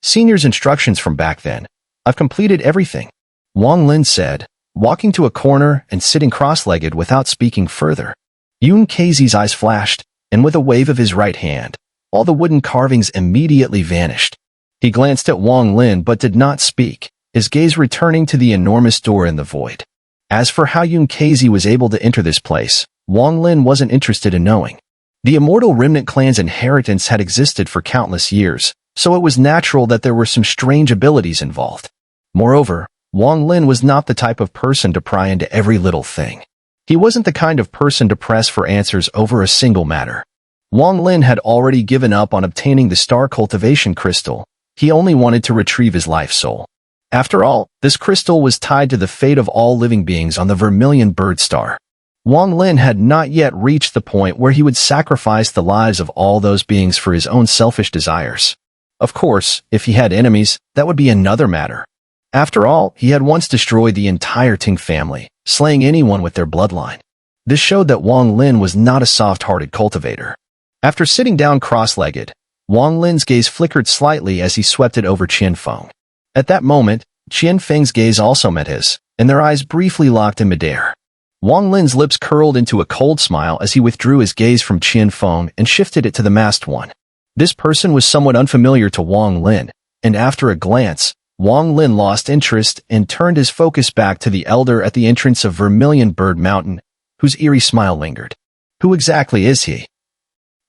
Senior's instructions from back then. I've completed everything, Wang Lin said, walking to a corner and sitting cross-legged without speaking further. Yun Keizi's eyes flashed, and with a wave of his right hand, all the wooden carvings immediately vanished. He glanced at Wang Lin but did not speak, his gaze returning to the enormous door in the void. As for how Yun Keizi was able to enter this place, Wang Lin wasn't interested in knowing. The Immortal Remnant clan's inheritance had existed for countless years, so it was natural that there were some strange abilities involved. Moreover, Wang Lin was not the type of person to pry into every little thing. He wasn't the kind of person to press for answers over a single matter. Wang Lin had already given up on obtaining the star cultivation crystal. He only wanted to retrieve his life soul. After all, this crystal was tied to the fate of all living beings on the Vermilion Bird Star. Wang Lin had not yet reached the point where he would sacrifice the lives of all those beings for his own selfish desires. Of course, if he had enemies, that would be another matter. After all, he had once destroyed the entire Ting family, slaying anyone with their bloodline. This showed that Wang Lin was not a soft-hearted cultivator. After sitting down cross-legged, Wang Lin's gaze flickered slightly as he swept it over Qianfeng. At that moment, Qianfeng's gaze also met his, and their eyes briefly locked in midair. Wang Lin's lips curled into a cold smile as he withdrew his gaze from Qianfeng and shifted it to the masked one. This person was somewhat unfamiliar to Wang Lin, and after a glance, Wang Lin lost interest and turned his focus back to the elder at the entrance of Vermilion Bird Mountain, whose eerie smile lingered. Who exactly is he?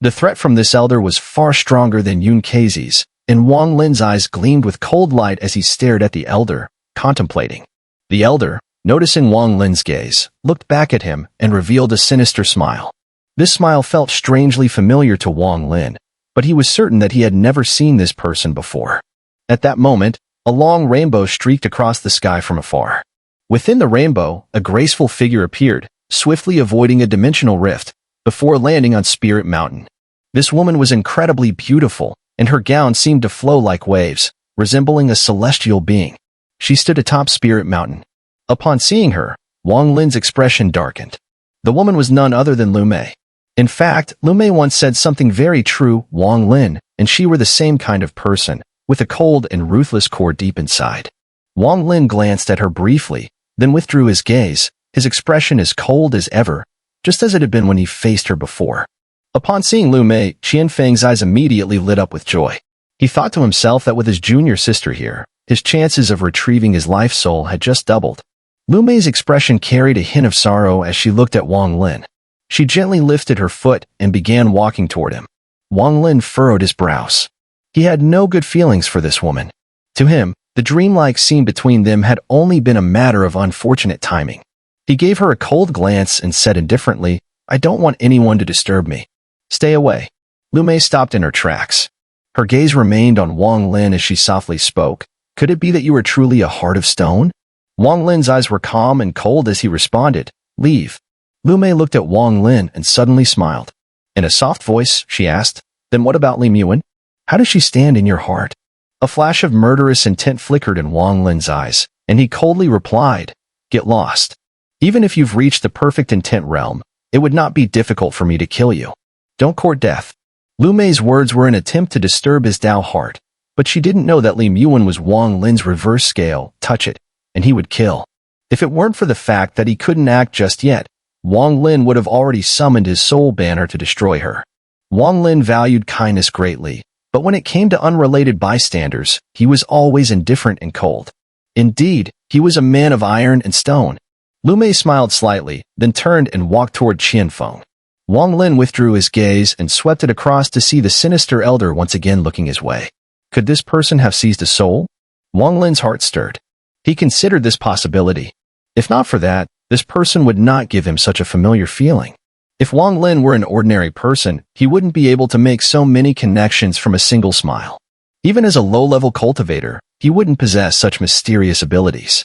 The threat from this elder was far stronger than Yun Keizi's, and Wang Lin's eyes gleamed with cold light as he stared at the elder, contemplating. The elder, noticing Wang Lin's gaze, looked back at him and revealed a sinister smile. This smile felt strangely familiar to Wang Lin, but he was certain that he had never seen this person before. At that moment, a long rainbow streaked across the sky from afar. Within the rainbow, a graceful figure appeared, swiftly avoiding a dimensional rift, before landing on Spirit Mountain. This woman was incredibly beautiful, and her gown seemed to flow like waves, resembling a celestial being. She stood atop Spirit Mountain. Upon seeing her, Wang Lin's expression darkened. The woman was none other than Lu Mei. In fact, Lu Mei once said something very true, Wang Lin and she were the same kind of person, with a cold and ruthless core deep inside. Wang Lin glanced at her briefly, then withdrew his gaze, his expression as cold as ever, just as it had been when he faced her before. Upon seeing Lu Mei, Qianfeng's eyes immediately lit up with joy. He thought to himself that with his junior sister here, his chances of retrieving his life soul had just doubled. Lu Mei's expression carried a hint of sorrow as she looked at Wang Lin. She gently lifted her foot and began walking toward him. Wang Lin furrowed his brows. He had no good feelings for this woman. To him, the dreamlike scene between them had only been a matter of unfortunate timing. He gave her a cold glance and said indifferently, "I don't want anyone to disturb me. Stay away." Lu Mei stopped in her tracks. Her gaze remained on Wang Lin as she softly spoke. "Could it be that you are truly a heart of stone?" Wang Lin's eyes were calm and cold as he responded, "Leave." Lu Mei looked at Wang Lin and suddenly smiled. In a soft voice, she asked, "Then what about Li Muan? How does she stand in your heart?" A flash of murderous intent flickered in Wang Lin's eyes, and he coldly replied, "Get lost. Even if you've reached the perfect intent realm, it would not be difficult for me to kill you. Don't court death." Lu Mei's words were an attempt to disturb his Dao heart, but she didn't know that Li Muan was Wang Lin's reverse scale, touch it, and he would kill. If it weren't for the fact that he couldn't act just yet, Wang Lin would have already summoned his soul banner to destroy her. Wang Lin valued kindness greatly, but when it came to unrelated bystanders, he was always indifferent and cold. Indeed, he was a man of iron and stone. Lu Mei smiled slightly, then turned and walked toward Qianfeng. Wang Lin withdrew his gaze and swept it across to see the sinister elder once again looking his way. Could this person have seized a soul? Wang Lin's heart stirred. He considered this possibility. If not for that, this person would not give him such a familiar feeling. If Wang Lin were an ordinary person, he wouldn't be able to make so many connections from a single smile. Even as a low-level cultivator, he wouldn't possess such mysterious abilities.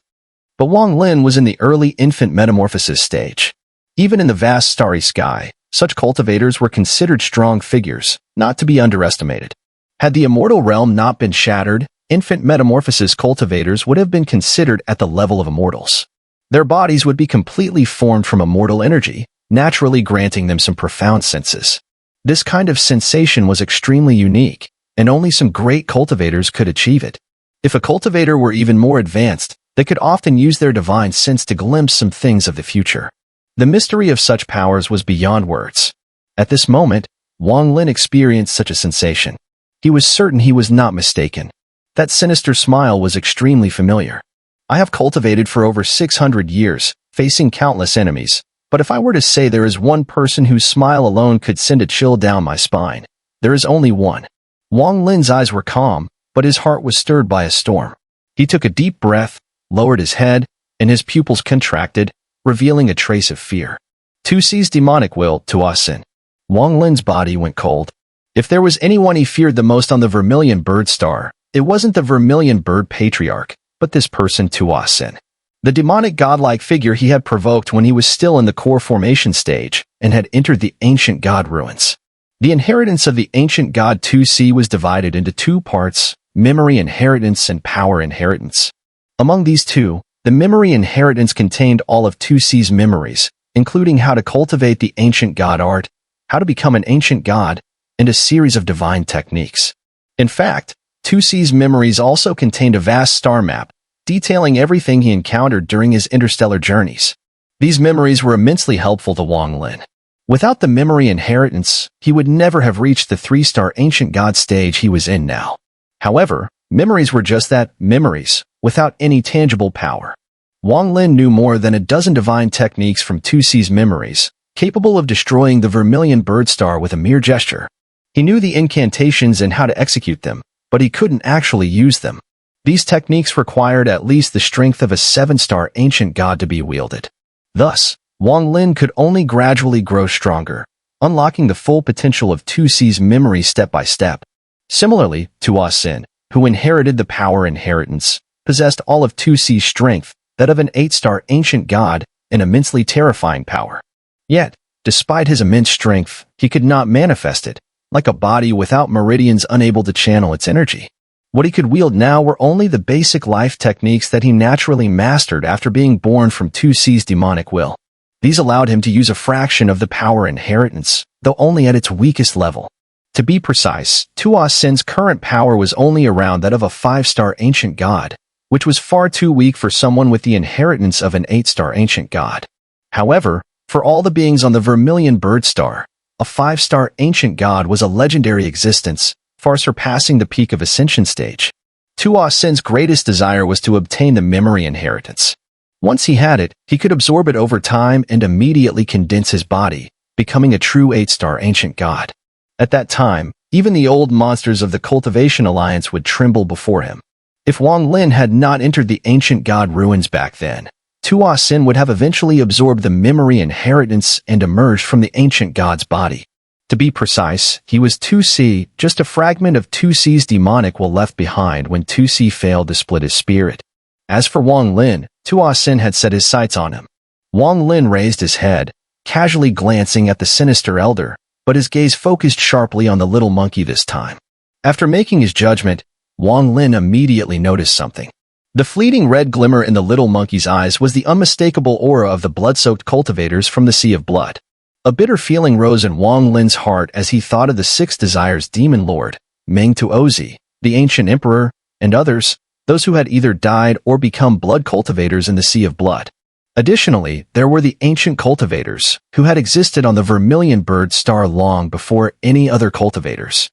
But Wang Lin was in the early infant metamorphosis stage. Even in the vast starry sky, such cultivators were considered strong figures, not to be underestimated. Had the immortal realm not been shattered, infant metamorphosis cultivators would have been considered at the level of immortals. Their bodies would be completely formed from immortal energy, naturally granting them some profound senses. This kind of sensation was extremely unique, and only some great cultivators could achieve it. If a cultivator were even more advanced, they could often use their divine sense to glimpse some things of the future. The mystery of such powers was beyond words. At this moment, Wang Lin experienced such a sensation. He was certain he was not mistaken. That sinister smile was extremely familiar. I have cultivated for over 600 years, facing countless enemies, but if I were to say there is one person whose smile alone could send a chill down my spine, there is only one. Wang Lin's eyes were calm, but his heart was stirred by a storm. He took a deep breath, lowered his head, and his pupils contracted, revealing a trace of fear. Tuo Sen's demonic will, Tuo Sen. Wang Lin's body went cold. If there was anyone he feared the most on the Vermilion Bird Star, it wasn't the Vermilion Bird Patriarch, but this person Tuo Sen. The demonic godlike figure he had provoked when he was still in the core formation stage and had entered the ancient god ruins. The inheritance of the ancient god Tuo Sen was divided into two parts, memory inheritance and power inheritance. Among these two, the memory inheritance contained all of Tuo Sen's memories, including how to cultivate the ancient god art, how to become an ancient god, and a series of divine techniques. In fact, Tuo Sen's memories also contained a vast star map, detailing everything he encountered during his interstellar journeys. These memories were immensely helpful to Wang Lin. Without the memory inheritance, he would never have reached the 3-star ancient god stage he was in now. However, memories were just that, memories, without any tangible power. Wang Lin knew more than a dozen divine techniques from Tuo Sen's memories, capable of destroying the Vermilion Bird Star with a mere gesture. He knew the incantations and how to execute them, but he couldn't actually use them. These techniques required at least the strength of a 7-star ancient god to be wielded. Thus, Wang Lin could only gradually grow stronger, unlocking the full potential of Tuo Sen's memory step by step. Similarly, Tuo Sen, who inherited the power inheritance, possessed all of Tuo Sen's strength, that of an 8-star ancient god, and immensely terrifying power. Yet, despite his immense strength, he could not manifest it, like a body without meridians unable to channel its energy. What he could wield now were only the basic life techniques that he naturally mastered after being born from Tuo Sen's demonic will. These allowed him to use a fraction of the power inheritance, though only at its weakest level. To be precise, Tuo Sen's current power was only around that of a 5-star ancient god, which was far too weak for someone with the inheritance of an 8-star ancient god. However, for all the beings on the Vermilion Bird Star, a 5-star ancient god was a legendary existence, far surpassing the peak of Ascension stage. Tuo Sen's greatest desire was to obtain the memory inheritance. Once he had it, he could absorb it over time and immediately condense his body, becoming a true 8-star ancient god. At that time, even the old monsters of the Cultivation Alliance would tremble before him. If Wang Lin had not entered the ancient god ruins back then, Tuo Sen would have eventually absorbed the memory inheritance and emerged from the ancient god's body. To be precise, he was Tuo Sen, just a fragment of Tuo Sen's demonic will left behind when Tuo Sen failed to split his spirit. As for Wang Lin, Tuo Sen had set his sights on him. Wang Lin raised his head, casually glancing at the sinister elder, but his gaze focused sharply on the little monkey this time. After making his judgment, Wang Lin immediately noticed something. The fleeting red glimmer in the little monkey's eyes was the unmistakable aura of the blood-soaked cultivators from the Sea of Blood. A bitter feeling rose in Wang Lin's heart as he thought of the 6 Desires Demon Lord, Meng Tuozi, the Ancient Emperor, and others, those who had either died or become blood cultivators in the Sea of Blood. Additionally, there were the ancient cultivators, who had existed on the Vermilion Bird Star long before any other cultivators.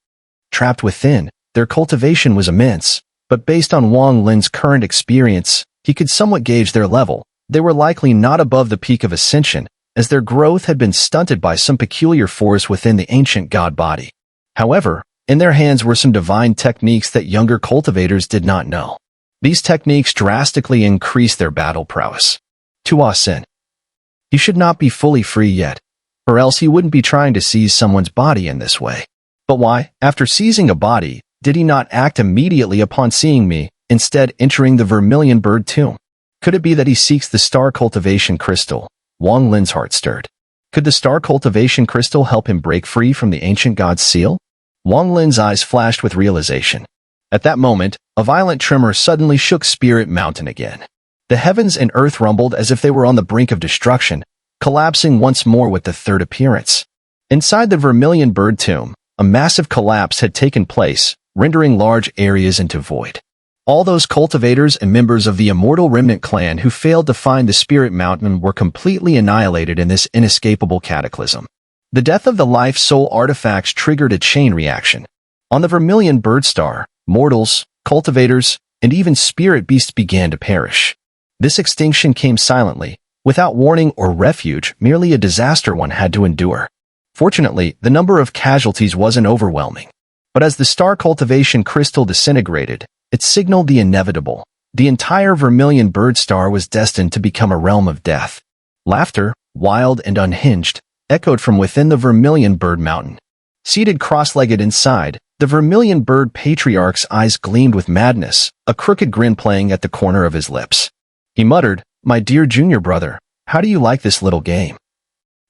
Trapped within, their cultivation was immense, but based on Wang Lin's current experience, he could somewhat gauge their level. They were likely not above the peak of Ascension, as their growth had been stunted by some peculiar force within the ancient god body. However, in their hands were some divine techniques that younger cultivators did not know. These techniques drastically increased their battle prowess. Tuo Sen. He should not be fully free yet, or else he wouldn't be trying to seize someone's body in this way. But why, after seizing a body, did he not act immediately upon seeing me, instead entering the Vermilion Bird tomb? Could it be that he seeks the Star Cultivation Crystal? Wang Lin's heart stirred. Could the Star Cultivation Crystal help him break free from the ancient god's seal? Wang Lin's eyes flashed with realization. At that moment, a violent tremor suddenly shook Spirit Mountain again. The heavens and earth rumbled as if they were on the brink of destruction, collapsing once more with the third appearance. Inside the Vermilion Bird tomb, a massive collapse had taken place, rendering large areas into void. All those cultivators and members of the Immortal Remnant clan who failed to find the Spirit Mountain were completely annihilated in this inescapable cataclysm. The death of the Life Soul artifacts triggered a chain reaction. On the Vermilion Bird Star, mortals, cultivators, and even spirit beasts began to perish. This extinction came silently, without warning or refuge, merely a disaster one had to endure. Fortunately, the number of casualties wasn't overwhelming. But as the star cultivation crystal disintegrated, it signaled the inevitable. The entire Vermilion Bird Star was destined to become a realm of death. Laughter, wild and unhinged, echoed from within the Vermilion Bird Mountain. Seated cross-legged inside, the Vermilion Bird Patriarch's eyes gleamed with madness, a crooked grin playing at the corner of his lips. He muttered, "My dear junior brother, how do you like this little game?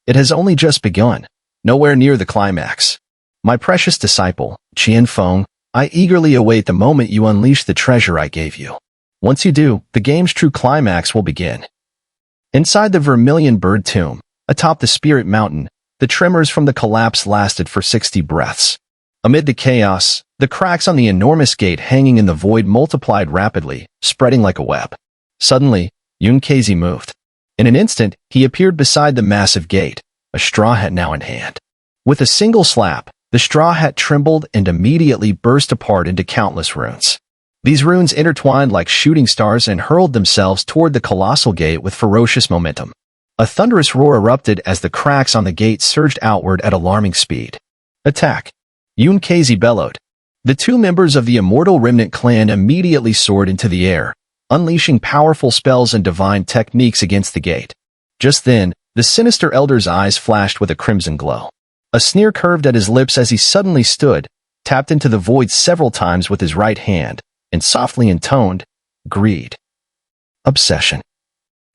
It has only just begun, nowhere near the climax. My precious disciple, Qian Feng, I eagerly await the moment you unleash the treasure I gave you. Once you do, the game's true climax will begin." Inside the Vermilion Bird Tomb, atop the Spirit Mountain, the tremors from the collapse lasted for 60 breaths. Amid the chaos, the cracks on the enormous gate hanging in the void multiplied rapidly, spreading like a web. Suddenly, Yunkazi moved. In an instant, he appeared beside the massive gate, a straw hat now in hand. With a single slap, the straw hat trembled and immediately burst apart into countless runes. These runes intertwined like shooting stars and hurled themselves toward the colossal gate with ferocious momentum. A thunderous roar erupted as the cracks on the gate surged outward at alarming speed. "Attack!" Yunkazi bellowed. The two members of the Immortal Remnant clan immediately soared into the air, unleashing powerful spells and divine techniques against the gate. Just then, the sinister elder's eyes flashed with a crimson glow. A sneer curved at his lips as he suddenly stood, tapped into the void several times with his right hand, and softly intoned, "Greed. Obsession."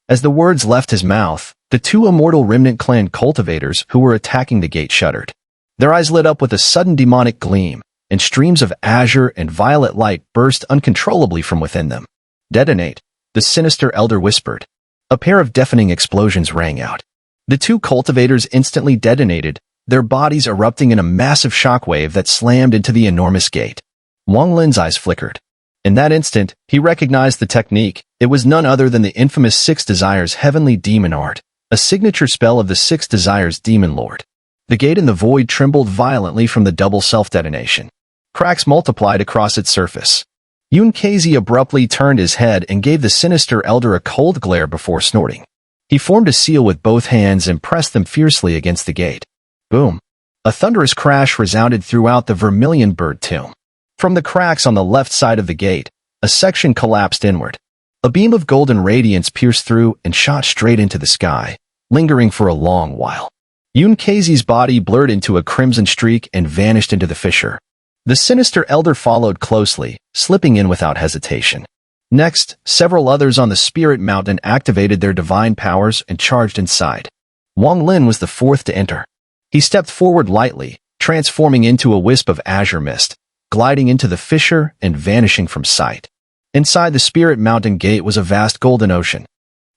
As the words left his mouth, the two Immortal Remnant clan cultivators who were attacking the gate shuddered. Their eyes lit up with a sudden demonic gleam, and streams of azure and violet light burst uncontrollably from within them. "Detonate," the sinister elder whispered. A pair of deafening explosions rang out. The two cultivators instantly detonated, their bodies erupting in a massive shockwave that slammed into the enormous gate. Wang Lin's eyes flickered. In that instant, he recognized the technique. It was none other than the infamous Six Desires Heavenly Demon Art, a signature spell of the Six Desires Demon Lord. The gate in the void trembled violently from the double self-detonation. Cracks multiplied across its surface. Yunkazi abruptly turned his head and gave the sinister elder a cold glare before snorting. He formed a seal with both hands and pressed them fiercely against the gate. Boom! A thunderous crash resounded throughout the Vermilion Bird Tomb. From the cracks on the left side of the gate, a section collapsed inward. A beam of golden radiance pierced through and shot straight into the sky, lingering for a long while. Yunkazi's body blurred into a crimson streak and vanished into the fissure. The sinister elder followed closely, slipping in without hesitation. Next, several others on the Spirit Mountain activated their divine powers and charged inside. Wang Lin was the fourth to enter. He stepped forward lightly, transforming into a wisp of azure mist, gliding into the fissure and vanishing from sight. Inside the Spirit Mountain gate was a vast golden ocean.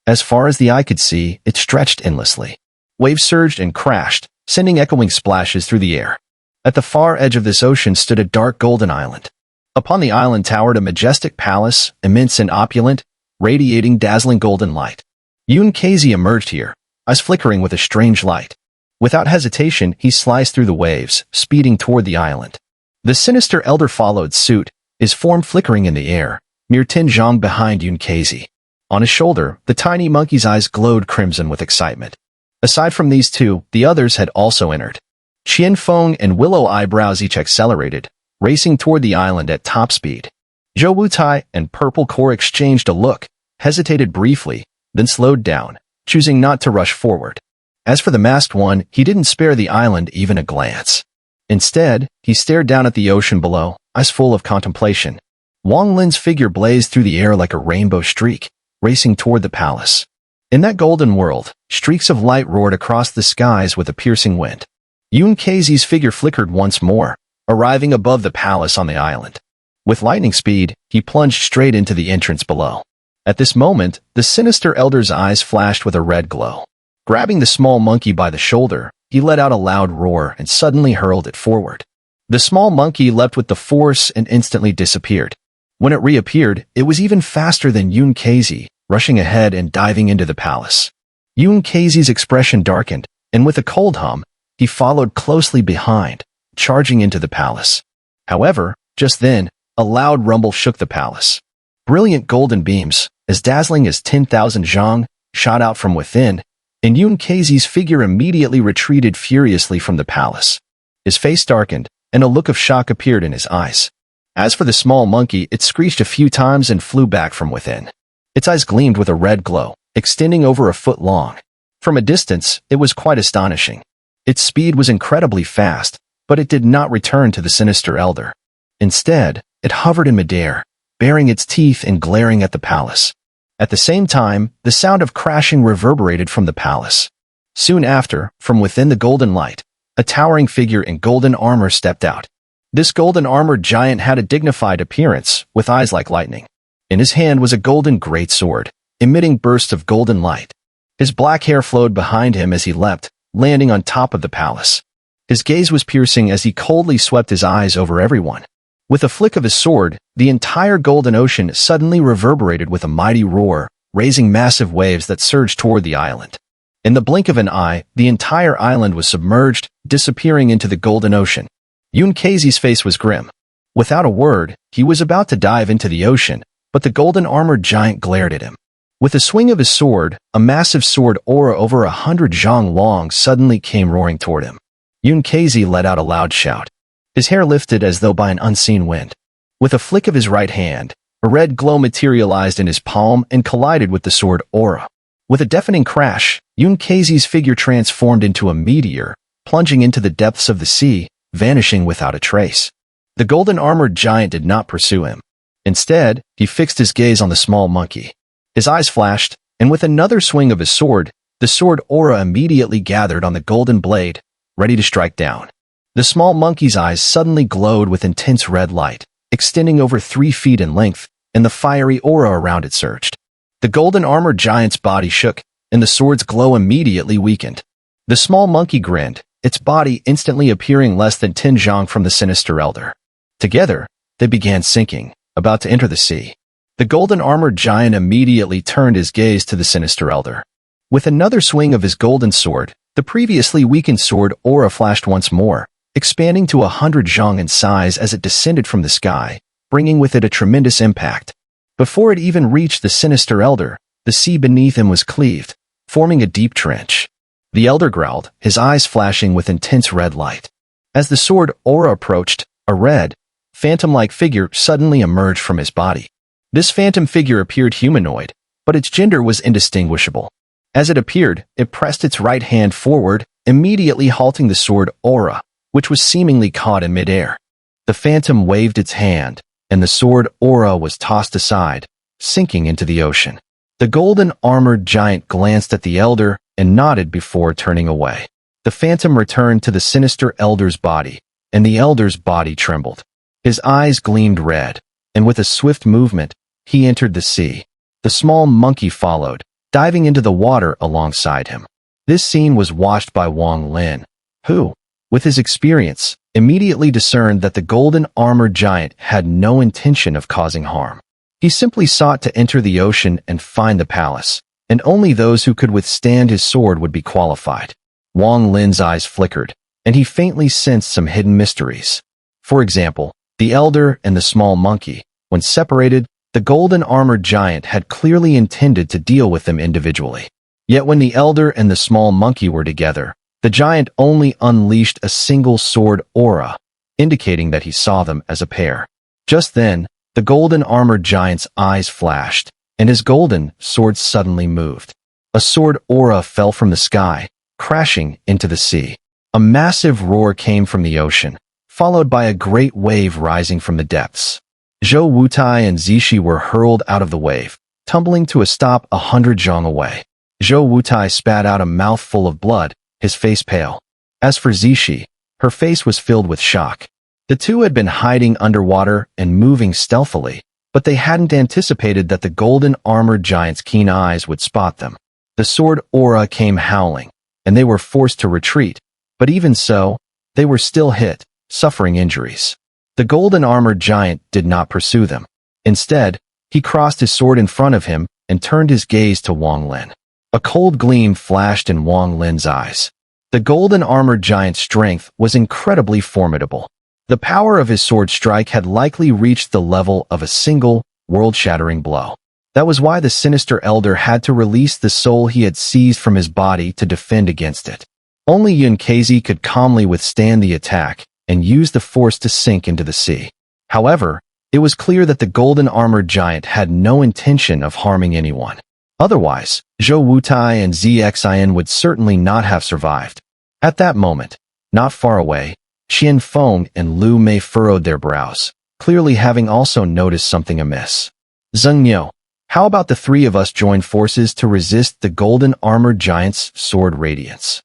As far as the eye could see, it stretched endlessly. Waves surged and crashed, sending echoing splashes through the air. At the far edge of this ocean stood a dark golden island. Upon the island towered a majestic palace, immense and opulent, radiating dazzling golden light. Yunkazi emerged here, eyes flickering with a strange light. Without hesitation, he sliced through the waves, speeding toward the island. The sinister elder followed suit, his form flickering in the air, mere Tinzhong behind Yunkazi. On his shoulder, the tiny monkey's eyes glowed crimson with excitement. Aside from these two, the others had also entered. Qian Feng and Willow Eyebrows each accelerated, racing toward the island at top speed. Zhou Wutai and Purple Core exchanged a look, hesitated briefly, then slowed down, choosing not to rush forward. As for the masked one, he didn't spare the island even a glance. Instead, he stared down at the ocean below, eyes full of contemplation. Wang Lin's figure blazed through the air like a rainbow streak, racing toward the palace. In that golden world, streaks of light roared across the skies with a piercing wind. Yunkazi's figure flickered once more, arriving above the palace on the island. With lightning speed, he plunged straight into the entrance below. At this moment, the sinister elder's eyes flashed with a red glow. Grabbing the small monkey by the shoulder, he let out a loud roar and suddenly hurled it forward. The small monkey leapt with the force and instantly disappeared. When it reappeared, it was even faster than Xun'er, rushing ahead and diving into the palace. Xun'er's expression darkened, and with a cold hum, he followed closely behind, charging into the palace. However, just then, a loud rumble shook the palace. Brilliant golden beams, as dazzling as 10,000 zhang, shot out from within, and Xun'er's figure immediately retreated furiously from the palace. His face darkened, and a look of shock appeared in his eyes. As for the small monkey, it screeched a few times and flew back from within. Its eyes gleamed with a red glow, extending over a foot long. From a distance, it was quite astonishing. Its speed was incredibly fast, but it did not return to the sinister elder. Instead, it hovered in midair, baring its teeth and glaring at the palace. At the same time, the sound of crashing reverberated from the palace. Soon after, from within the golden light, a towering figure in golden armor stepped out. This golden-armored giant had a dignified appearance, with eyes like lightning. In his hand was a golden greatsword, emitting bursts of golden light. His black hair flowed behind him as he leapt, landing on top of the palace. His gaze was piercing as he coldly swept his eyes over everyone. With a flick of his sword, the entire golden ocean suddenly reverberated with a mighty roar, raising massive waves that surged toward the island. In the blink of an eye, the entire island was submerged, disappearing into the golden ocean. Xun'er's face was grim. Without a word, he was about to dive into the ocean, but the golden-armored giant glared at him. With a swing of his sword, a massive sword aura over 100 zhang long suddenly came roaring toward him. Xun'er let out a loud shout. His hair lifted as though by an unseen wind. With a flick of his right hand, a red glow materialized in his palm and collided with the sword aura. With a deafening crash, Xun'er's figure transformed into a meteor, plunging into the depths of the sea, vanishing without a trace. The golden-armored giant did not pursue him. Instead, he fixed his gaze on the small monkey. His eyes flashed, and with another swing of his sword, the sword aura immediately gathered on the golden blade, ready to strike down. The small monkey's eyes suddenly glowed with intense red light, extending over 3 feet in length, and the fiery aura around it surged. The golden-armored giant's body shook, and the sword's glow immediately weakened. The small monkey grinned, its body instantly appearing less than 10 zhang from the sinister elder. Together, they began sinking, about to enter the sea. The golden-armored giant immediately turned his gaze to the sinister elder. With another swing of his golden sword, the previously weakened sword aura flashed once more, expanding to 100 zhang in size as it descended from the sky, bringing with it a tremendous impact. Before it even reached the sinister elder, the sea beneath him was cleaved, forming a deep trench. The elder growled, his eyes flashing with intense red light. As the sword aura approached, a red, phantom-like figure suddenly emerged from his body. This phantom figure appeared humanoid, but its gender was indistinguishable. As it appeared, it pressed its right hand forward, immediately halting the sword aura, which was seemingly caught in midair. The phantom waved its hand, and the sword aura was tossed aside, sinking into the ocean. The golden-armored giant glanced at the elder and nodded before turning away. The phantom returned to the sinister elder's body, and the elder's body trembled. His eyes gleamed red, and with a swift movement, he entered the sea. The small monkey followed, diving into the water alongside him. This scene was watched by Wang, who, with his experience, immediately discerned that the golden-armored giant had no intention of causing harm. He simply sought to enter the ocean and find the palace, and only those who could withstand his sword would be qualified. Wang's eyes flickered, and he faintly sensed some hidden mysteries. For example, the elder and the small monkey, when separated, the golden-armored giant had clearly intended to deal with them individually. Yet when the elder and the small monkey were together, the giant only unleashed a single sword aura, indicating that he saw them as a pair. Just then, the golden-armored giant's eyes flashed, and his golden sword suddenly moved. A sword aura fell from the sky, crashing into the sea. A massive roar came from the ocean, followed by a great wave rising from the depths. Zhou Wutai and Zishi were hurled out of the wave, tumbling to a stop 100 zhang away. Zhou Wutai spat out a mouthful of blood, his face pale. As for Zishi, her face was filled with shock. The two had been hiding underwater and moving stealthily, but they hadn't anticipated that the golden-armored giant's keen eyes would spot them. The sword aura came howling, and they were forced to retreat, but even so, they were still hit, suffering injuries. The golden-armored giant did not pursue them. Instead, he crossed his sword in front of him and turned his gaze to Wang Lin. A cold gleam flashed in Wang Lin's eyes. The golden-armored giant's strength was incredibly formidable. The power of his sword strike had likely reached the level of a single, world-shattering blow. That was why the sinister elder had to release the soul he had seized from his body to defend against it. Only Xun'er could calmly withstand the attack and use the force to sink into the sea. However, it was clear that the golden-armored giant had no intention of harming anyone. Otherwise, Zhou Wutai and Xin would certainly not have survived. At that moment, not far away, Qian Feng and Lu Mei furrowed their brows, clearly having also noticed something amiss. Xun'er, how about the three of us join forces to resist the golden-armored giant's sword radiance?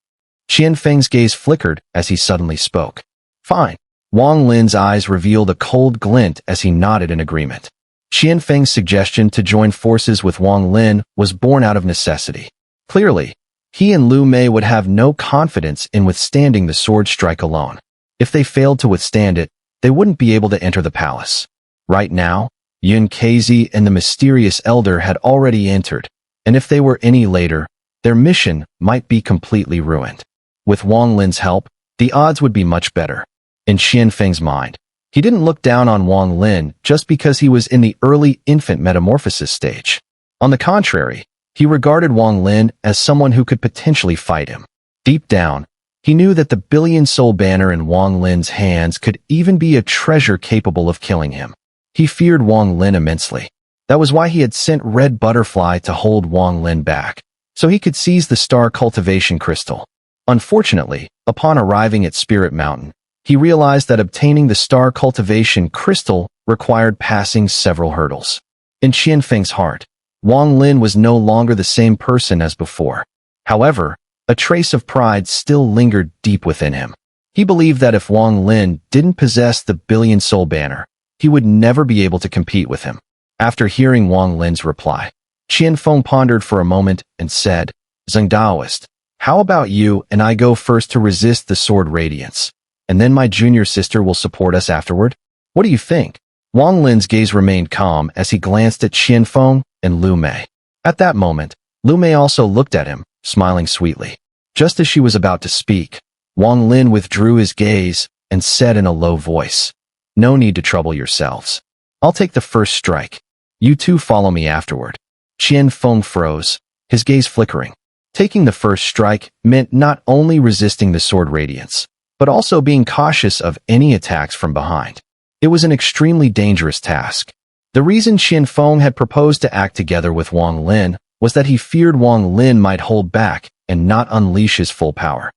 Qian Feng's gaze flickered as he suddenly spoke. Fine. Wang Lin's eyes revealed a cold glint as he nodded in agreement. Qian Feng's suggestion to join forces with Wang Lin was born out of necessity. Clearly, he and Lu Mei would have no confidence in withstanding the sword strike alone. If they failed to withstand it, they wouldn't be able to enter the palace. Right now, Xun'er and the mysterious elder had already entered, and if they were any later, their mission might be completely ruined. With Wang Lin's help, the odds would be much better. In Qian Feng's mind, he didn't look down on Wang Lin just because he was in the early infant metamorphosis stage. On the contrary, he regarded Wang Lin as someone who could potentially fight him. Deep down, he knew that the billion-soul banner in Wang Lin's hands could even be a treasure capable of killing him. He feared Wang Lin immensely. That was why he had sent Red Butterfly to hold Wang Lin back, so he could seize the Star Cultivation Crystal. Unfortunately, upon arriving at Spirit Mountain, he realized that obtaining the Star Cultivation Crystal required passing several hurdles. In Qian Feng's heart, Wang Lin was no longer the same person as before. However, a trace of pride still lingered deep within him. He believed that if Wang Lin didn't possess the billion-soul banner, he would never be able to compete with him. After hearing Wang Lin's reply, Qian Feng pondered for a moment and said, Zheng Daoist, how about you and I go first to resist the sword radiance, and then my junior sister will support us afterward? What do you think? Wang Lin's gaze remained calm as he glanced at Qian Feng and Lu Mei. At that moment, Lu Mei also looked at him, smiling sweetly. Just as she was about to speak, Wang Lin withdrew his gaze and said in a low voice, No need to trouble yourselves. I'll take the first strike. You two follow me afterward. Qian Feng froze, his gaze flickering. Taking the first strike meant not only resisting the sword radiance, but also being cautious of any attacks from behind. It was an extremely dangerous task. The reason Qian Feng had proposed to act together with Wang Lin was that he feared Wang Lin might hold back and not unleash his full power.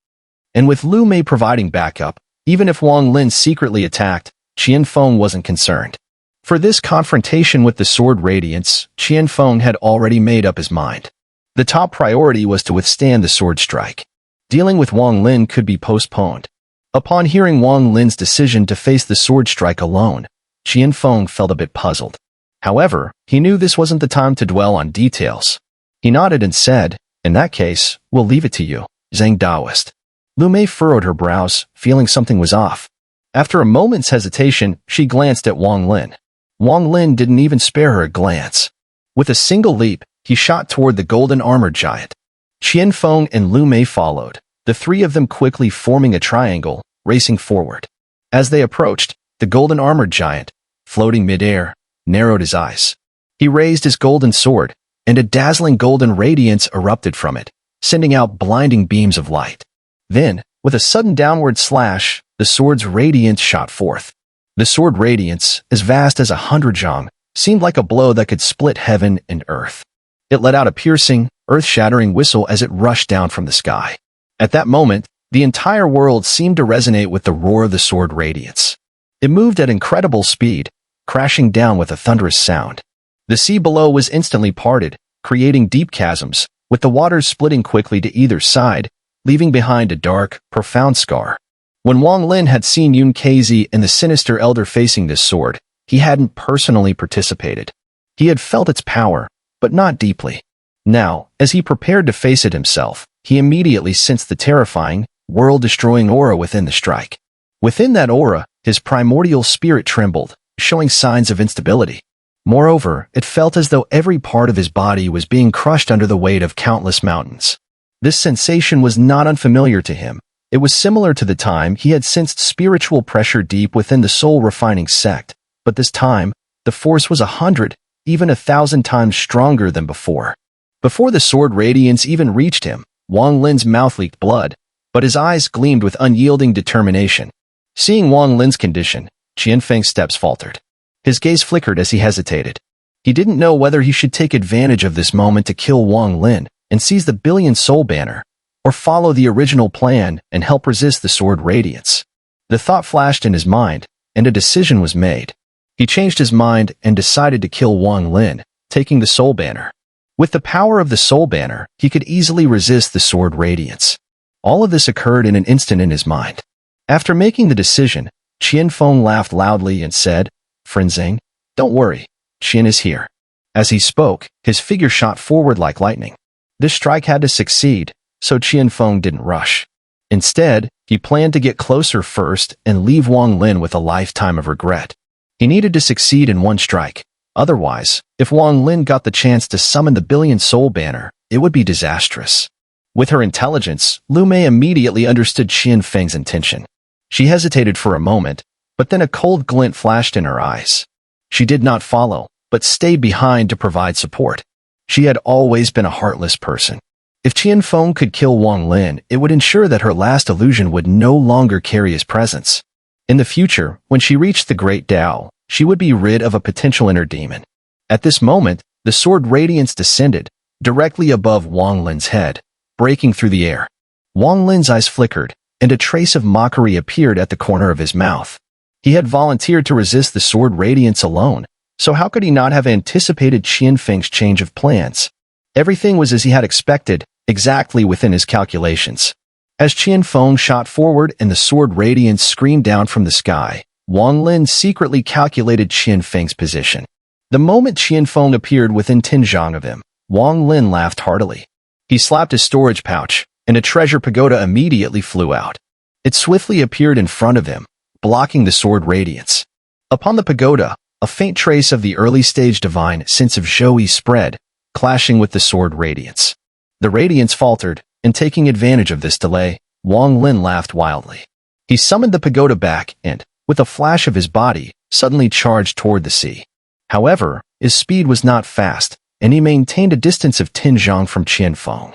And with Lu Mei providing backup, even if Wang Lin secretly attacked, Qian Feng wasn't concerned. For this confrontation with the sword radiance, Qian Feng had already made up his mind. The top priority was to withstand the sword strike. Dealing with Wang Lin could be postponed. Upon hearing Wang Lin's decision to face the sword strike alone, Qian Feng felt a bit puzzled. However, he knew this wasn't the time to dwell on details. He nodded and said, In that case, we'll leave it to you, Zheng Daoist. Lu Mei furrowed her brows, feeling something was off. After a moment's hesitation, she glanced at Wang Lin. Wang Lin didn't even spare her a glance. With a single leap, he shot toward the golden-armored giant. Qian Feng and Lu Mei followed, the three of them quickly forming a triangle, racing forward. As they approached, the golden-armored giant, floating mid-air, narrowed his eyes. He raised his golden sword, and a dazzling golden radiance erupted from it, sending out blinding beams of light. Then, with a sudden downward slash, the sword's radiance shot forth. The sword radiance, as vast as 100 zhang, seemed like a blow that could split heaven and earth. It let out a piercing, earth-shattering whistle as it rushed down from the sky. At that moment, the entire world seemed to resonate with the roar of the sword radiance. It moved at incredible speed, crashing down with a thunderous sound. The sea below was instantly parted, creating deep chasms, with the waters splitting quickly to either side, leaving behind a dark, profound scar. When Wang Lin had seen Xun'er and the sinister elder facing this sword, he hadn't personally participated. He had felt its power, but not deeply. Now, as he prepared to face it himself, he immediately sensed the terrifying, world-destroying aura within the strike. Within that aura, his primordial spirit trembled, showing signs of instability. Moreover, it felt as though every part of his body was being crushed under the weight of countless mountains. This sensation was not unfamiliar to him. It was similar to the time he had sensed spiritual pressure deep within the soul-refining sect, but this time, the force was 100, even 1,000 times stronger than before. Before the sword radiance even reached him, Wang Lin's mouth leaked blood, but his eyes gleamed with unyielding determination. Seeing Wang Lin's condition, Qian Feng's steps faltered. His gaze flickered as he hesitated. He didn't know whether he should take advantage of this moment to kill Wang Lin and seize the billion soul banner, or follow the original plan and help resist the sword radiance. The thought flashed in his mind, and a decision was made. He changed his mind and decided to kill Wang Lin, taking the soul banner. With the power of the soul banner, he could easily resist the sword radiance. All of this occurred in an instant in his mind. After making the decision, Qian Feng laughed loudly and said, "Friend Zhang, don't worry, Qian is here." As he spoke, his figure shot forward like lightning. This strike had to succeed, so Qian Feng didn't rush. Instead, he planned to get closer first and leave Wang Lin with a lifetime of regret. He needed to succeed in one strike. Otherwise, if Wang Lin got the chance to summon the billion soul banner, it would be disastrous. With her intelligence, Lu Mei immediately understood Qian Feng's intention. She hesitated for a moment, but then a cold glint flashed in her eyes. She did not follow, but stayed behind to provide support. She had always been a heartless person. If Qian Feng could kill Wang Lin, it would ensure that her last illusion would no longer carry his presence. In the future, when she reached the Great Tao, she would be rid of a potential inner demon. At this moment, the sword radiance descended, directly above Wang Lin's head, breaking through the air. Wang Lin's eyes flickered, and a trace of mockery appeared at the corner of his mouth. He had volunteered to resist the sword radiance alone, so how could he not have anticipated Qian Feng's change of plans? Everything was as he had expected, exactly within his calculations. As Qian Feng shot forward and the sword radiance screamed down from the sky, Wang Lin secretly calculated Qian Feng's position. The moment Qian Feng appeared within 10 zhang of him, Wang Lin laughed heartily. He slapped his storage pouch, and a treasure pagoda immediately flew out. It swiftly appeared in front of him, blocking the sword radiance. Upon the pagoda, a faint trace of the early-stage divine sense of Zhou spread, clashing with the sword radiance. The radiance faltered, and taking advantage of this delay, Wang Lin laughed wildly. He summoned the pagoda back and, with a flash of his body, suddenly charged toward the sea. However, his speed was not fast, and he maintained a distance of 10 zhang from Qian Feng.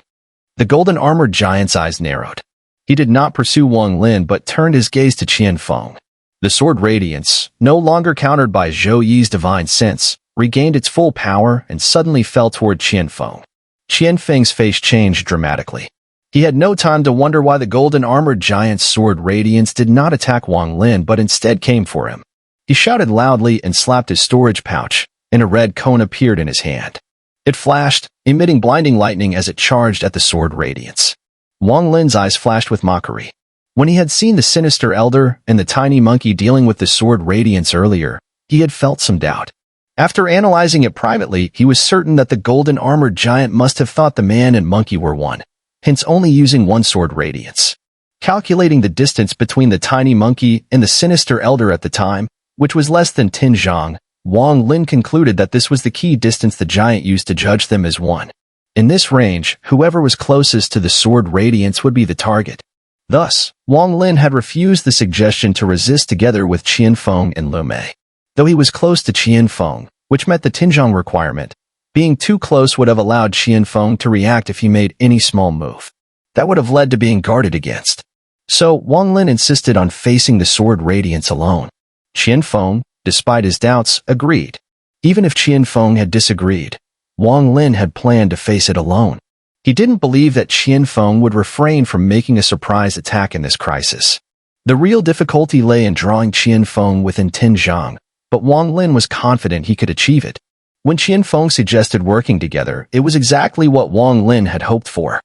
The golden-armored giant's eyes narrowed. He did not pursue Wang Lin but turned his gaze to Qian Feng. The sword radiance, no longer countered by Zhou Yi's divine sense, regained its full power and suddenly fell toward Qian Feng. Qian Feng's face changed dramatically. He had no time to wonder why the golden-armored giant's sword radiance did not attack Wang Lin but instead came for him. He shouted loudly and slapped his storage pouch, and a red cone appeared in his hand. It flashed, emitting blinding lightning as it charged at the sword radiance. Wang Lin's eyes flashed with mockery. When he had seen the sinister elder and the tiny monkey dealing with the sword radiance earlier, he had felt some doubt. After analyzing it privately, he was certain that the golden-armored giant must have thought the man and monkey were one, hence only using one sword radiance. Calculating the distance between the tiny monkey and the sinister elder at the time, which was less than 10 zhang, Wang Lin concluded that this was the key distance the giant used to judge them as one. In this range, whoever was closest to the sword radiance would be the target. Thus, Wang Lin had refused the suggestion to resist together with Qian Feng and Lu Mei. Though he was close to Qian Feng, which met the 10 zhang requirement, being too close would have allowed Qian Feng to react if he made any small move. That would have led to being guarded against. So, Wang Lin insisted on facing the sword radiance alone. Qian Feng, despite his doubts, agreed. Even if Qian Feng had disagreed, Wang Lin had planned to face it alone. He didn't believe that Qian Feng would refrain from making a surprise attack in this crisis. The real difficulty lay in drawing Qian Feng within 10 zhang, but Wang Lin was confident he could achieve it. When Qian Feng suggested working together, it was exactly what Wang Lin had hoped for.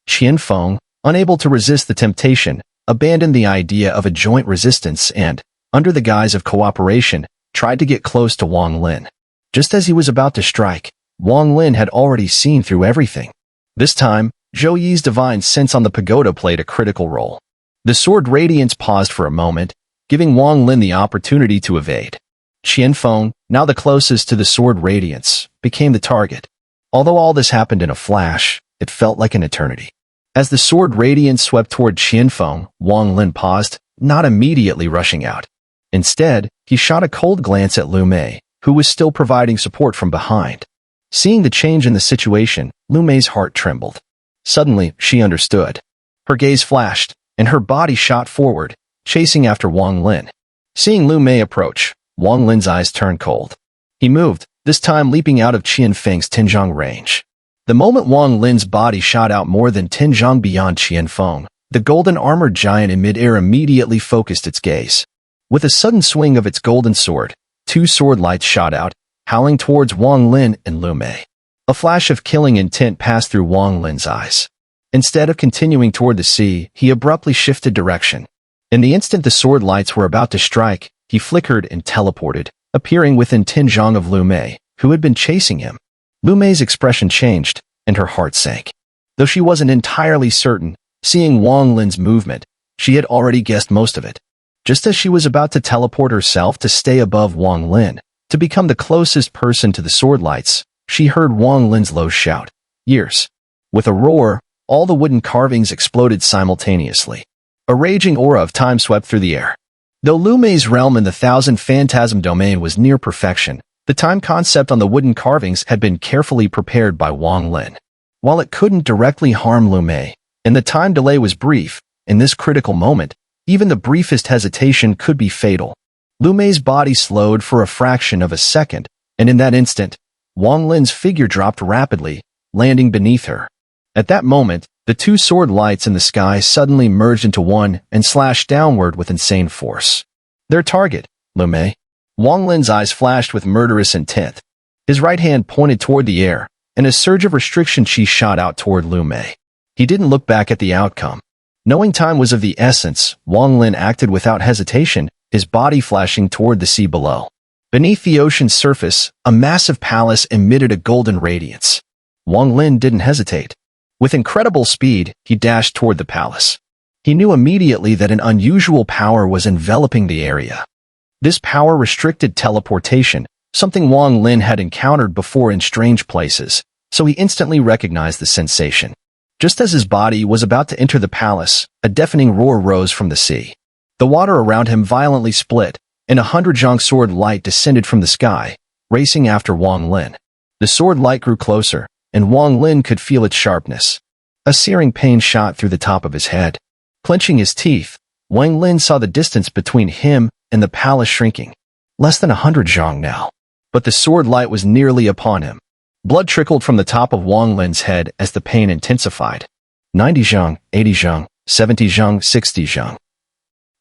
Qian Feng, unable to resist the temptation, abandoned the idea of a joint resistance and, under the guise of cooperation, tried to get close to Wang Lin. Just as he was about to strike, Wang Lin had already seen through everything. This time, Zhou Yi's divine sense on the pagoda played a critical role. The sword radiance paused for a moment, giving Wang Lin the opportunity to evade. Qianfeng, now the closest to the sword radiance, became the target. Although all this happened in a flash, it felt like an eternity. As the sword radiance swept toward Qianfeng, Wang Lin paused, not immediately rushing out. Instead, he shot a cold glance at Lu Mei, who was still providing support from behind. Seeing the change in the situation, Lu Mei's heart trembled. Suddenly, she understood. Her gaze flashed, and her body shot forward, chasing after Wang Lin. Seeing Lu Mei approach, Wang Lin's eyes turned cold. He moved, this time leaping out of Qianfeng's Tinjiang range. The moment Wang Lin's body shot out more than 10 zhang beyond Qianfeng, the golden-armored giant in midair immediately focused its gaze. With a sudden swing of its golden sword, 2 sword lights shot out, howling towards Wang Lin and Lu Mei. A flash of killing intent passed through Wang Lin's eyes. Instead of continuing toward the sea, he abruptly shifted direction. In the instant the sword lights were about to strike, he flickered and teleported, appearing within 10 zhang of Lu Mei, who had been chasing him. Lu Mei's expression changed, and her heart sank. Though she wasn't entirely certain, seeing Wang Lin's movement, she had already guessed most of it. Just as she was about to teleport herself to stay above Wang Lin, to become the closest person to the sword lights, she heard Wang Lin's low shout, "Years." With a roar, all the wooden carvings exploded simultaneously. A raging aura of time swept through the air. Though Lu Mei's realm in the Thousand Phantasm domain was near perfection, the time concept on the wooden carvings had been carefully prepared by Wang Lin. While it couldn't directly harm Lu Mei, and the time delay was brief, in this critical moment, even the briefest hesitation could be fatal. Lu Mei's body slowed for a fraction of a second, and in that instant, Wang Lin's figure dropped rapidly, landing beneath her. At that moment, the 2 sword lights in the sky suddenly merged into one and slashed downward with insane force. Their target, Lu Mei. Wang Lin's eyes flashed with murderous intent. His right hand pointed toward the air, and a surge of restriction chi shot out toward Lu Mei. He didn't look back at the outcome. Knowing time was of the essence, Wang Lin acted without hesitation, his body flashing toward the sea below. Beneath the ocean's surface, a massive palace emitted a golden radiance. Wang Lin didn't hesitate. With incredible speed, he dashed toward the palace. He knew immediately that an unusual power was enveloping the area. This power restricted teleportation, something Wang Lin had encountered before in strange places, so he instantly recognized the sensation. Just as his body was about to enter the palace, a deafening roar rose from the sea. The water around him violently split, and 100 zhang sword light descended from the sky, racing after Wang Lin. The sword light grew closer, and Wang Lin could feel its sharpness. A searing pain shot through the top of his head. Clenching his teeth, Wang Lin saw the distance between him and the palace shrinking. Less than 100 zhang now. But the sword light was nearly upon him. Blood trickled from the top of Wang Lin's head as the pain intensified. 90 zhang, 80 zhang, 70 zhang, 60 zhang.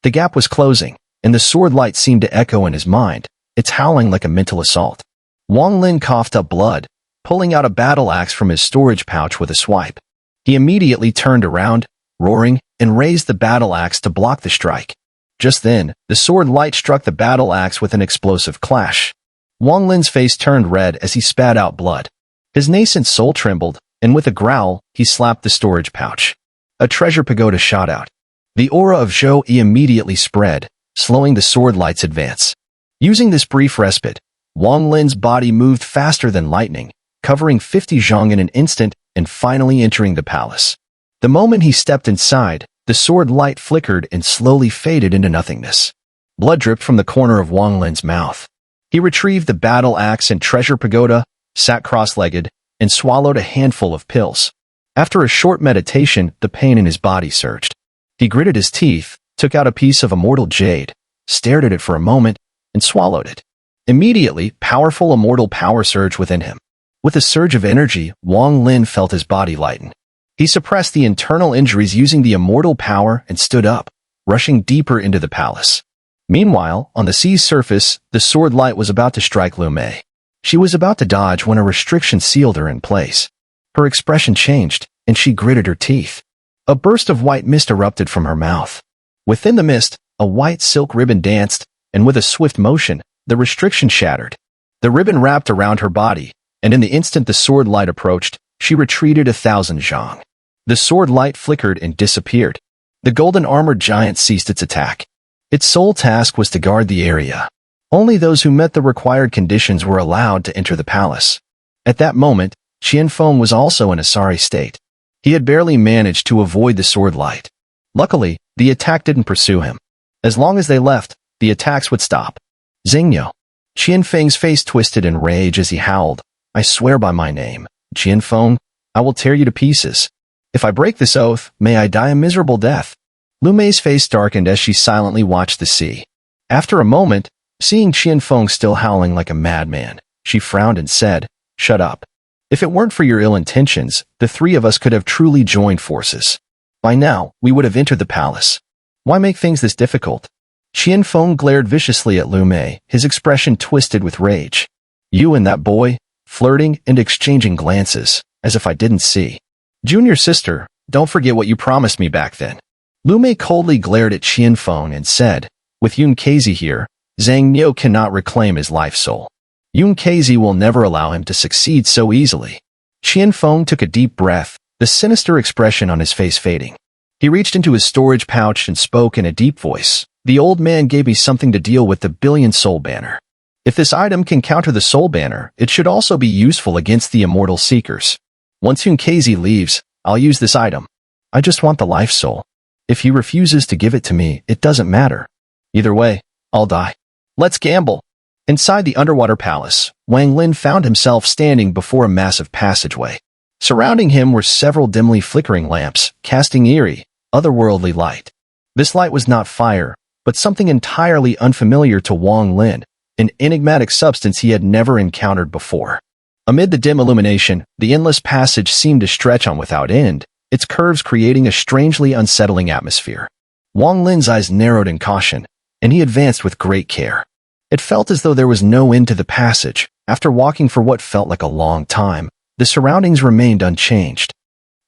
The gap was closing, and the sword light seemed to echo in his mind, its howling like a mental assault. Wang Lin coughed up blood, pulling out a battle axe from his storage pouch with a swipe. He immediately turned around, roaring, and raised the battle axe to block the strike. Just then, the sword light struck the battle axe with an explosive clash. Wang Lin's face turned red as he spat out blood. His nascent soul trembled, and with a growl, he slapped the storage pouch. A treasure pagoda shot out. The aura of Zhou Yi immediately spread, slowing the sword light's advance. Using this brief respite, Wang Lin's body moved faster than lightning, covering 50 zhang in an instant and finally entering the palace. The moment he stepped inside, the sword light flickered and slowly faded into nothingness. Blood dripped from the corner of Wang Lin's mouth. He retrieved the battle axe and treasure pagoda, sat cross-legged, and swallowed a handful of pills. After a short meditation, the pain in his body surged. He gritted his teeth, took out a piece of immortal jade, stared at it for a moment, and swallowed it. Immediately, powerful immortal power surged within him. With a surge of energy, Wang Lin felt his body lighten. He suppressed the internal injuries using the immortal power and stood up, rushing deeper into the palace. Meanwhile, on the sea's surface, the sword light was about to strike Lu Mei. She was about to dodge when a restriction sealed her in place. Her expression changed, and she gritted her teeth. A burst of white mist erupted from her mouth. Within the mist, a white silk ribbon danced, and with a swift motion, the restriction shattered. The ribbon wrapped around her body, and in the instant the sword light approached, she retreated 1,000 zhang. The sword light flickered and disappeared. The golden-armored giant ceased its attack. Its sole task was to guard the area. Only those who met the required conditions were allowed to enter the palace. At that moment, Qianfeng was also in a sorry state. He had barely managed to avoid the sword light. Luckily, the attack didn't pursue him. As long as they left, the attacks would stop. Xingyo. Qianfeng's face twisted in rage as he howled. I swear by my name, Qianfeng, I will tear you to pieces. If I break this oath, may I die a miserable death. Lu Mei's face darkened as she silently watched the sea. After a moment, seeing Qianfeng still howling like a madman, she frowned and said, Shut up. If it weren't for your ill intentions, the three of us could have truly joined forces. By now, we would have entered the palace. Why make things this difficult? Qianfeng glared viciously at Lu Mei, his expression twisted with rage. You and that boy, flirting and exchanging glances, as if I didn't see. Junior sister, don't forget what you promised me back then. Lu Mei coldly glared at Qianfeng and said, With Yun Kezi here, Zhang Niu cannot reclaim his life soul. Yun Kezi will never allow him to succeed so easily. Qianfeng took a deep breath, the sinister expression on his face fading. He reached into his storage pouch and spoke in a deep voice. The old man gave me something to deal with the billion soul banner. If this item can counter the soul banner, it should also be useful against the immortal seekers. Once Yun Kezi leaves, I'll use this item. I just want the life soul. If he refuses to give it to me, it doesn't matter. Either way, I'll die. Let's gamble. Inside the underwater palace, Wang Lin found himself standing before a massive passageway. Surrounding him were several dimly flickering lamps, casting eerie, otherworldly light. This light was not fire, but something entirely unfamiliar to Wang Lin, an enigmatic substance he had never encountered before. Amid the dim illumination, the endless passage seemed to stretch on without end, its curves creating a strangely unsettling atmosphere. Wang Lin's eyes narrowed in caution, and he advanced with great care. It felt as though there was no end to the passage. After walking for what felt like a long time, the surroundings remained unchanged.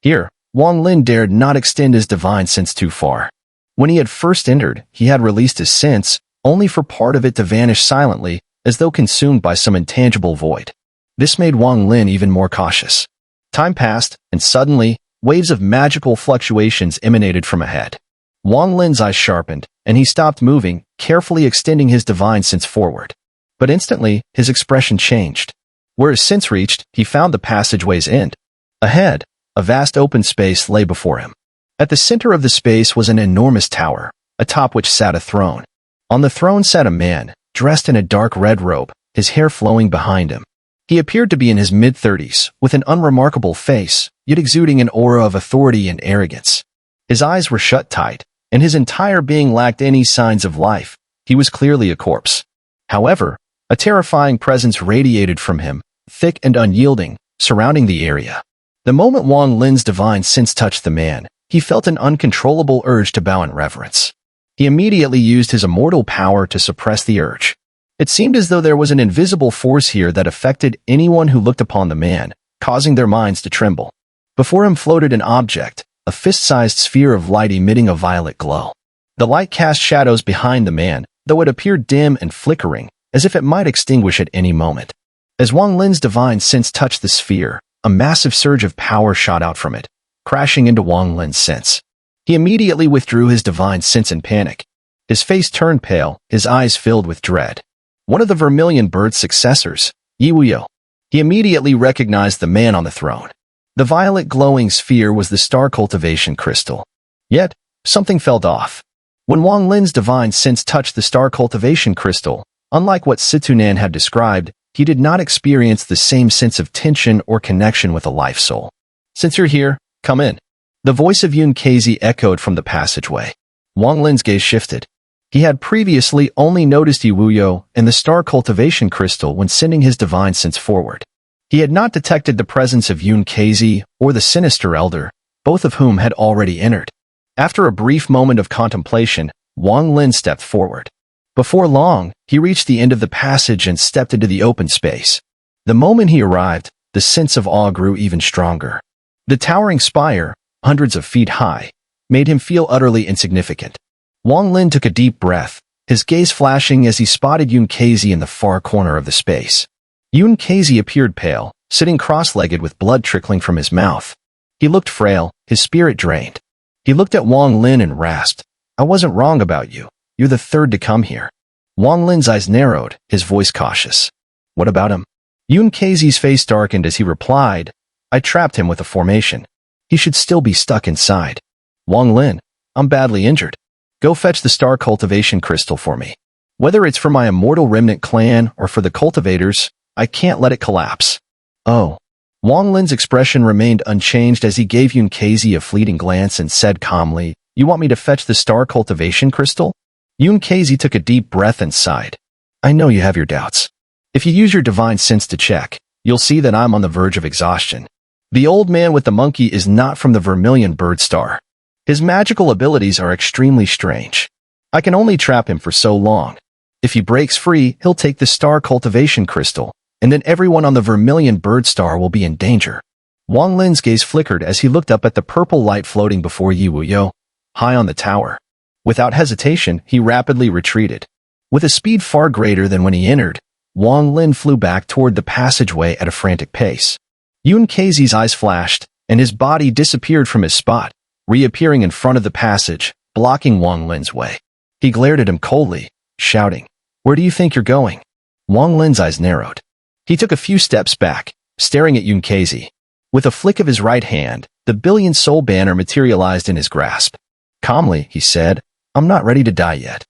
Here, Wang Lin dared not extend his divine sense too far. When he had first entered, he had released his sense, only for part of it to vanish silently, as though consumed by some intangible void. This made Wang Lin even more cautious. Time passed, and suddenly, waves of magical fluctuations emanated from ahead. Wang Lin's eyes sharpened, and he stopped moving, carefully extending his divine sense forward. But instantly, his expression changed. Where his sense reached, he found the passageway's end. Ahead, a vast open space lay before him. At the center of the space was an enormous tower, atop which sat a throne. On the throne sat a man, dressed in a dark red robe, his hair flowing behind him. He appeared to be in his mid-30s, with an unremarkable face, yet exuding an aura of authority and arrogance. His eyes were shut tight, and his entire being lacked any signs of life. He was clearly a corpse. However, a terrifying presence radiated from him, thick and unyielding, surrounding the area. The moment Wang Lin's divine sense touched the man, he felt an uncontrollable urge to bow in reverence. He immediately used his immortal power to suppress the urge. It seemed as though there was an invisible force here that affected anyone who looked upon the man, causing their minds to tremble. Before him floated an object, a fist-sized sphere of light emitting a violet glow. The light cast shadows behind the man, though it appeared dim and flickering, as if it might extinguish at any moment. As Wang Lin's divine sense touched the sphere, a massive surge of power shot out from it, crashing into Wang Lin's sense. He immediately withdrew his divine sense in panic. His face turned pale, his eyes filled with dread. One of the Vermilion Bird's successors, Yi Wuyo. He immediately recognized the man on the throne. The violet glowing sphere was the star cultivation crystal. Yet, something felt off. When Wang Lin's divine sense touched the star cultivation crystal, unlike what Situnan had described, he did not experience the same sense of tension or connection with a life soul. Since you're here, come in. The voice of Yun Kezi echoed from the passageway. Wang Lin's gaze shifted. He had previously only noticed Yi Wuyo and the star cultivation crystal when sending his divine sense forward. He had not detected the presence of Yun Kezi or the sinister elder, both of whom had already entered. After a brief moment of contemplation, Wang Lin stepped forward. Before long, he reached the end of the passage and stepped into the open space. The moment he arrived, the sense of awe grew even stronger. The towering spire, hundreds of feet high, made him feel utterly insignificant. Wang Lin took a deep breath, his gaze flashing as he spotted Yun Kezi in the far corner of the space. Yun Kezi appeared pale, sitting cross-legged with blood trickling from his mouth. He looked frail, his spirit drained. He looked at Wang Lin and rasped, "I wasn't wrong about you. You're the third to come here. Wang Lin's eyes narrowed, his voice cautious. What about him? Yun Keizi's face darkened as he replied, I trapped him with a formation. He should still be stuck inside. Wang Lin, I'm badly injured. Go fetch the star cultivation crystal for me. Whether it's for my immortal remnant clan or for the cultivators, I can't let it collapse. Oh. Wang Lin's expression remained unchanged as he gave Yun Keizi a fleeting glance and said calmly, You want me to fetch the star cultivation crystal? Yun Keizi took a deep breath and sighed. I know you have your doubts. If you use your divine sense to check, you'll see that I'm on the verge of exhaustion. The old man with the monkey is not from the Vermilion Bird Star. His magical abilities are extremely strange. I can only trap him for so long. If he breaks free, he'll take the star cultivation crystal, and then everyone on the Vermilion Bird Star will be in danger. Wang Lin's gaze flickered as he looked up at the purple light floating before Yi Wuyo, high on the tower. Without hesitation, he rapidly retreated. With a speed far greater than when he entered, Wang Lin flew back toward the passageway at a frantic pace. Yun Keizi's eyes flashed, and his body disappeared from his spot, reappearing in front of the passage, blocking Wang Lin's way. He glared at him coldly, shouting, Where do you think you're going? Wang Lin's eyes narrowed. He took a few steps back, staring at Yun Keizi. With a flick of his right hand, the billion soul banner materialized in his grasp. Calmly, he said, I'm not ready to die yet.